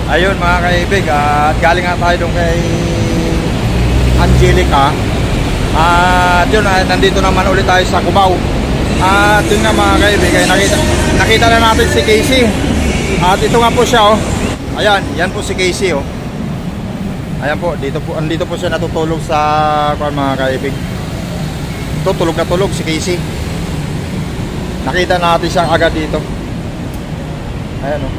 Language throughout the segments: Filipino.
Ayun mga kaibig, at galing nga tayo doon kay Angelica. At yun, nandito naman ulit tayo sa Cubao. At yun nga mga kaibig, nakita na natin si Casey. At ito nga po siya, oh. Ayan, yan po si Casey, oh. Ayan po, andito po siya natutulog sa mga kaibig. Ito, tulog na tulog si Casey. Nakita natin siya agad dito. Ayan, oh.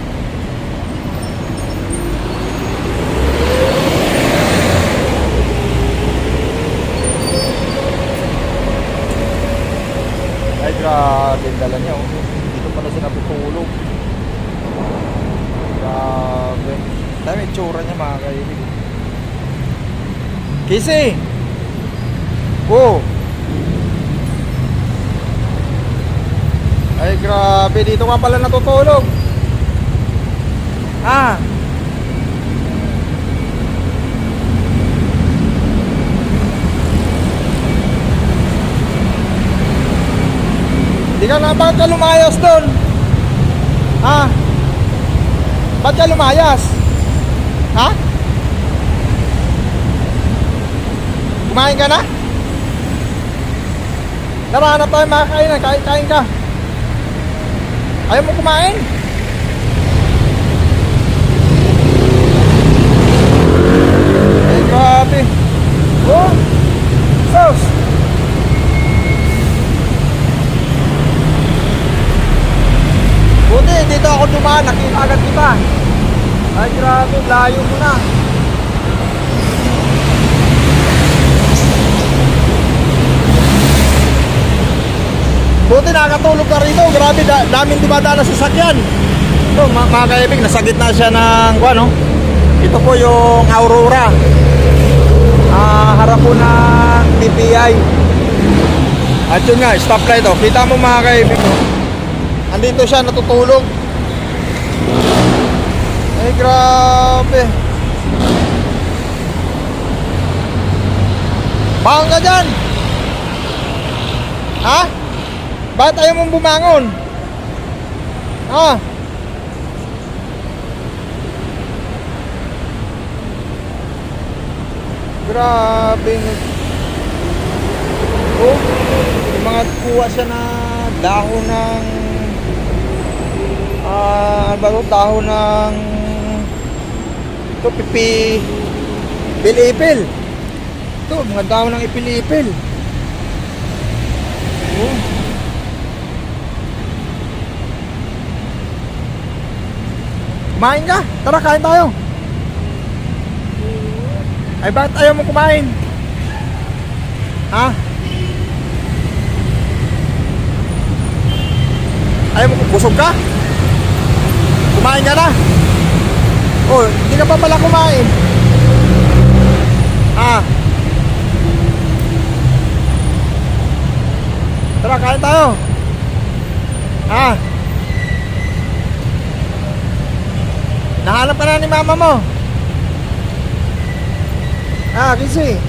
Ay, grabe yung dala niya, oh. Dito pala siya natutulog. Grabe. Dami yung tsura niya mga kaibig. Casey! Oh! Ay, grabe. Dito ka pala natutulog. Ah! Di ka na, bakit ka lumayas doon? Ha? Bakit ka lumayas? Ha? Kumain ka na? Tara, hanap tayo makakain. Kain ka. Ayaw mo kumain? Eh, grabe. Oh! Sauce! Buti, dito ako dumaan, nakita agad kita. Ay, grabe, layo mo na. Buti nakatulog ka rito, grabe, daming dumadaan na sasakyan. Ito, mga kaibig, nasa gitna siya ng, ano, ito po yung Aurora. Harap po ng TPI. At yun nga, stoplight, oh. Kita mo mga kaibig, oh. Andito siya natutulog. Ay, grabe. Bangon ka dyan. Ha? Bakit ayaw mong bumangon? Ha? Grabe. Oh, yung mga kuha siya na dahon ng dahon ng ito, ipil-ipil. Ito, mga dahon ng ipil-ipil. Oh. Kumain ka? Tara, kain tayo. Ay, bakit ayaw mo kumain? Ha? Ayaw mo, busog ka? Kumain ka na? Oh, hindi ka pa pala kumain. Ah. Tara, kain tayo. Ah. Nahanap ka na ni mama mo. Ah, Casey.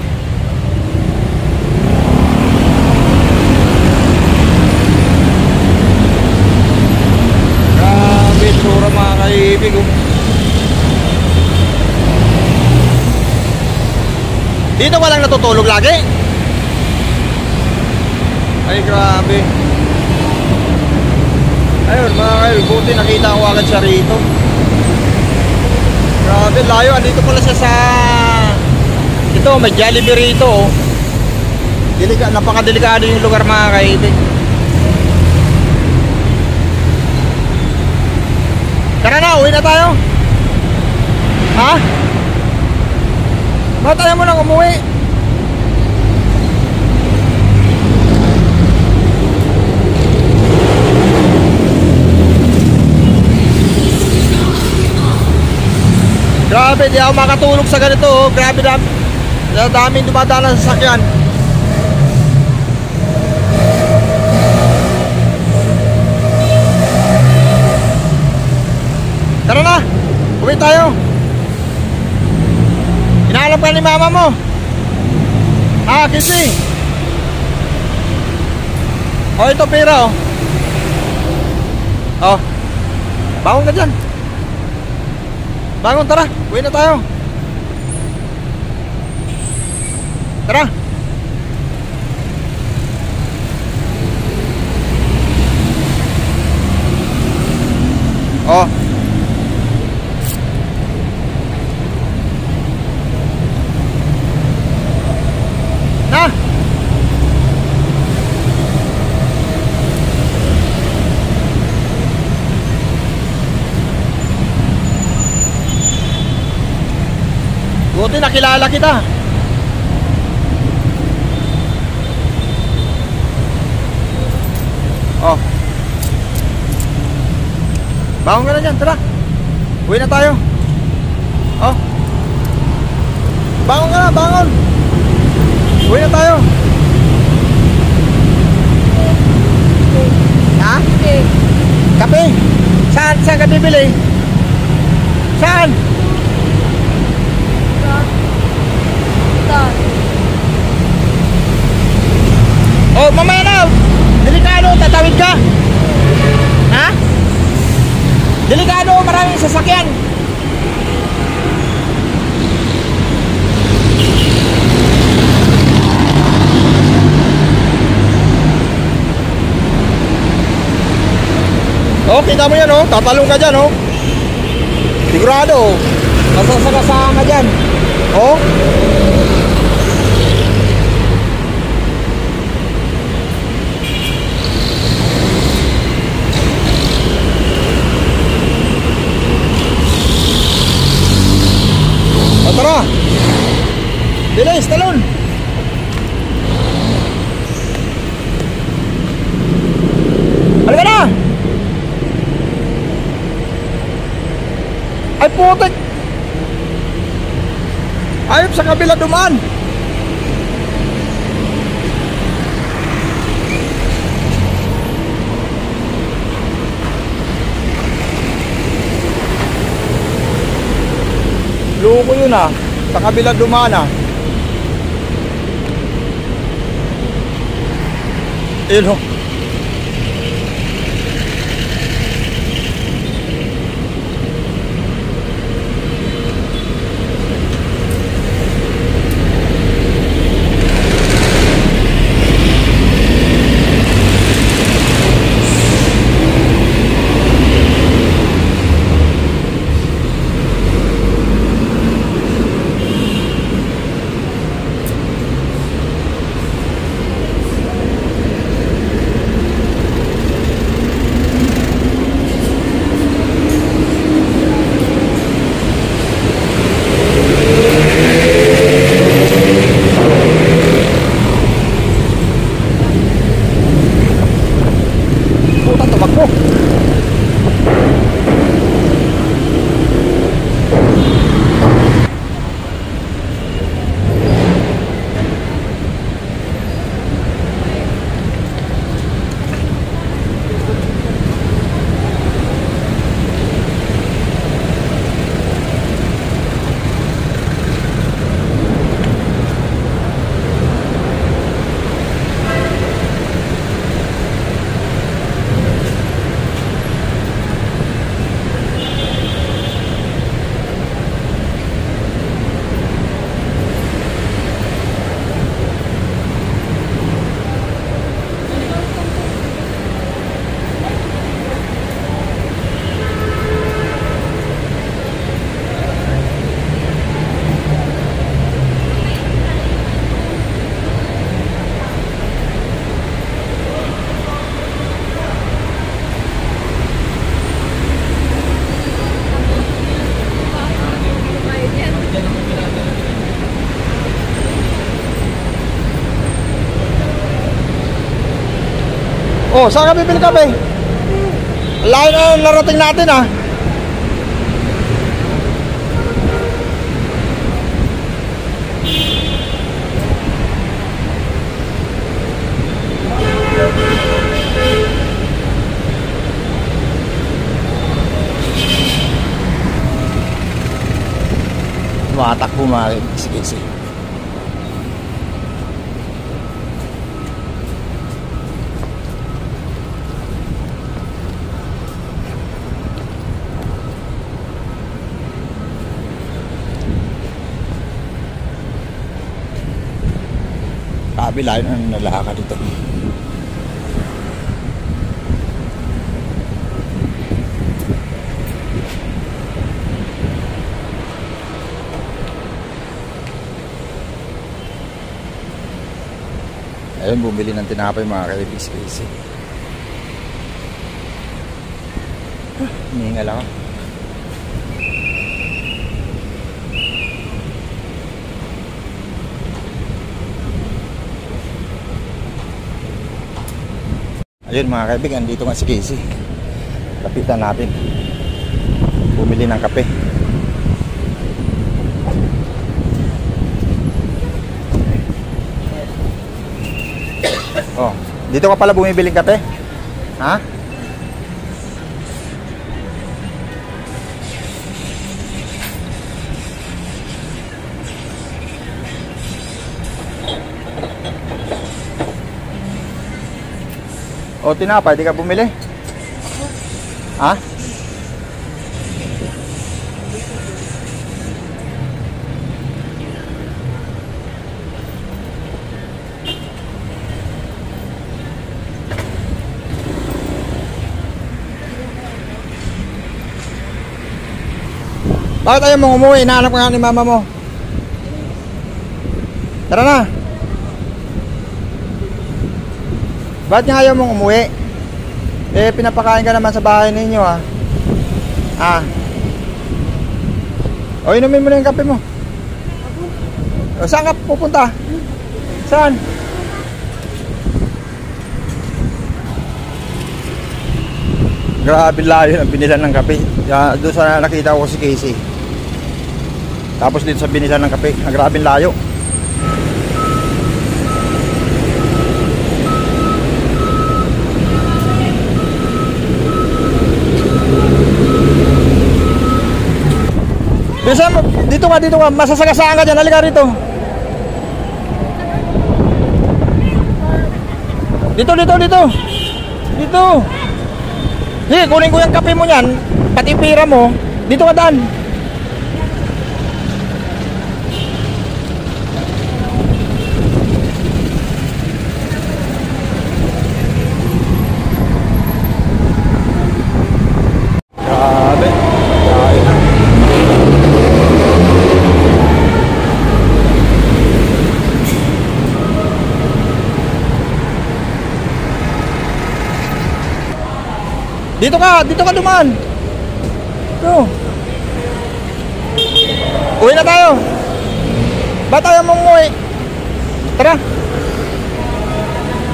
Tsura mga kaibig, oh. Dito walang natutulog lagi. Ay, grabe. Ayun mga kaibig, buti nakita ko agad siya rito. Grabe, layo. Andito pala siya sa ito, may Jollibee rito, oh. Napakadelikado yung lugar mga kaibig. Tara na, uwi na tayo. Ha? Bakit ayaw mo nang umuwi? Grabe, di ako makatulog sa ganito, oh. Grabe, daming dumadaan sa sasakyan. Tara na, uwi tayo. Hinahanap ka ni mama mo. Ah, Casey. Oh, ito pera, oh. Oh, bangon ka dyan. Bangon, tara. Uwi na tayo. Tara. Oh. Na. Buti nakilala kita. Oh. Bangon ka na dyan, tara. Uwi na tayo. Oh. Bangon ka na, bangon. Uwi na tayo. Ha? Kape? Saan? Saan ka bibili? Saan? Oh, mamaya na. Delikado, tatawid ka. Ha? Delikado, maraming sasakyan. Oh, kita mo yan, oh. Tatalong ka dyan, oh. Sigurado, oh. Masasagasaan ka dyan. Oh. O, tara. Bilis, talon. Halika na. Ay, putik. Ayop sa kabila dumaan. Loko yun ah. Sa kabila dumaan ah. Ilo. Oh, saan ka bibili kape? Layo na narating natin ah. Tumatakbo mga sige. Grabe, layo ng nalakad dito. Ayun, bumili ng tinapay mga kaibig si Casey. Hinihingal ako. Ayun mga kaibig, andito nga si Casey. Lapitan natin. Bumili ng kape. Oh, dito ka pala bumibiling kape? Ha? O tinapay, di ka bumili? Ha? Bakit ayaw mong umuwi? Hinahanap ka nga ni mama mo. Tara na. Bakit nga ayaw mong umuwi? Eh, pinapakain ka naman sa bahay ninyo, ha? Ah. O, inumin mo na yung kape mo. O, saan ka pupunta? Saan? Grabe layo ang binilan ng kape. Doon sa nakita ko si Casey. Tapos dito sa binilan ng kape, grabe layo. Dito ka, masasagasaan ka dyan. Halika rito. Dito. Sige, kunin ko yung kape mo yan. Pati pira mo. Dito ka daan. Grabe. Dito ka dumaan. Ito. Uwi na tayo. Ba't tayo mong umuwi? Tara.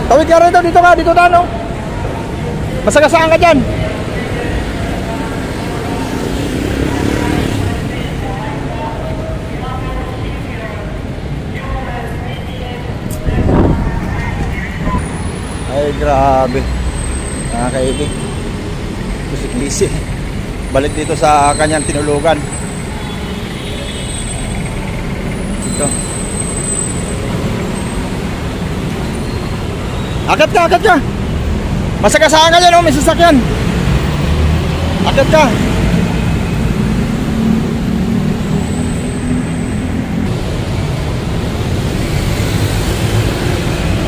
Tawid ka rito, dito tayo, no? Masagasaan ka dyan. Ay, grabe. Nakakaibig. Si Casey balik dito sa kanyang tinulugan. Ito. Akit ka. Masagasaan ka dyan, oh, may sasakyan. Akit ka.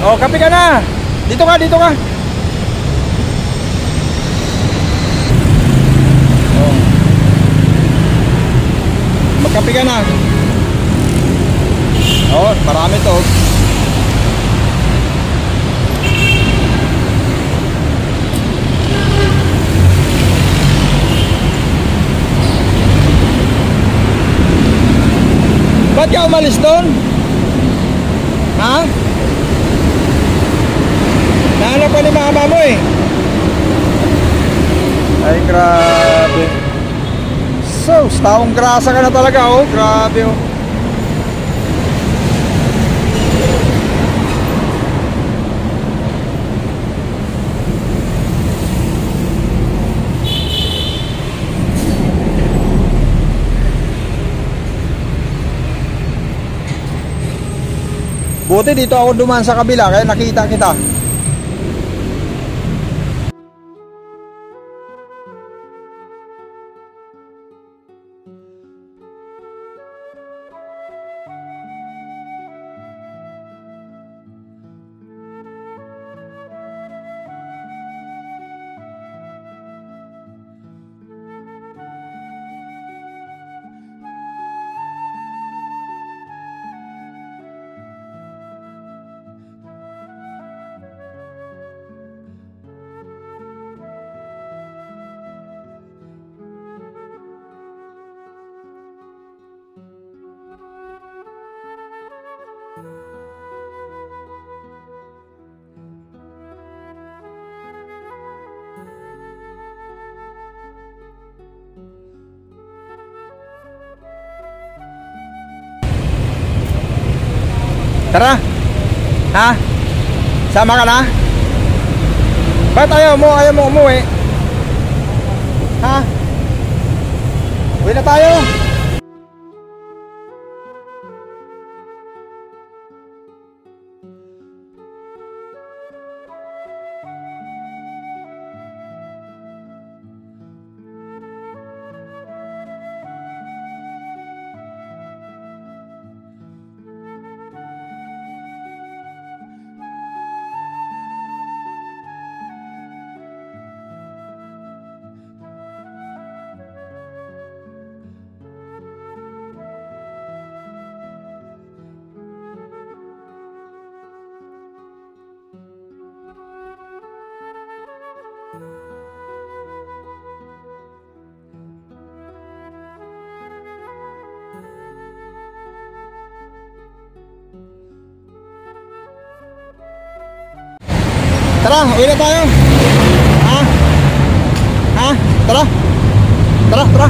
Oh, kape ka na. Dito ka. Magkape ka na. Oo, marami to. Ba't ka umalis doon? Ha? Nahanap ka ni mama mo eh. Ay, grabe. Taong grasa ka na talaga, oh. Grabe, oh. Buti dito ako dumaan sa kabila kaya nakita kita. Tara. Ha? Sama ka na? Ba't ayaw mo umuwi? Ha? Uwi na tayo. Tara, uwi na tayo. Ha? Ha? Tara. Tara, tara.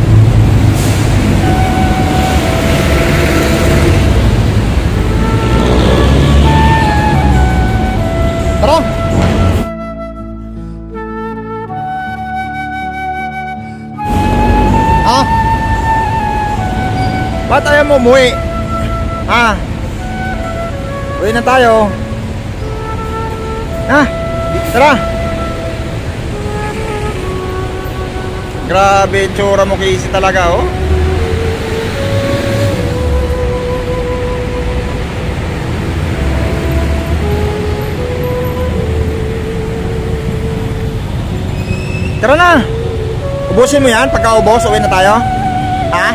Tara. Ha? Ba't ayaw mo umuwi? Ha? Uwi na tayo. Ha? Tara. Grabe tsura mo, Casey, talaga, oh. Tara na. Ubusin mo yan. Pagka ubos, uwi na tayo. Ha?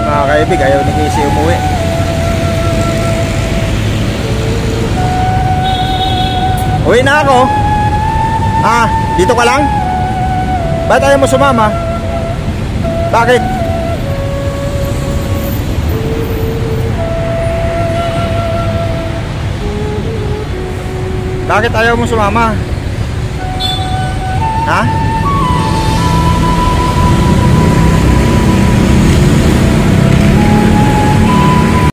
Mga kaibig, ayaw ni Casey umuwi. Uwi na ako. Ah, dito ka lang? Ba't ayaw mo sumama? Bakit? Bakit ayaw mo sumama? Ha?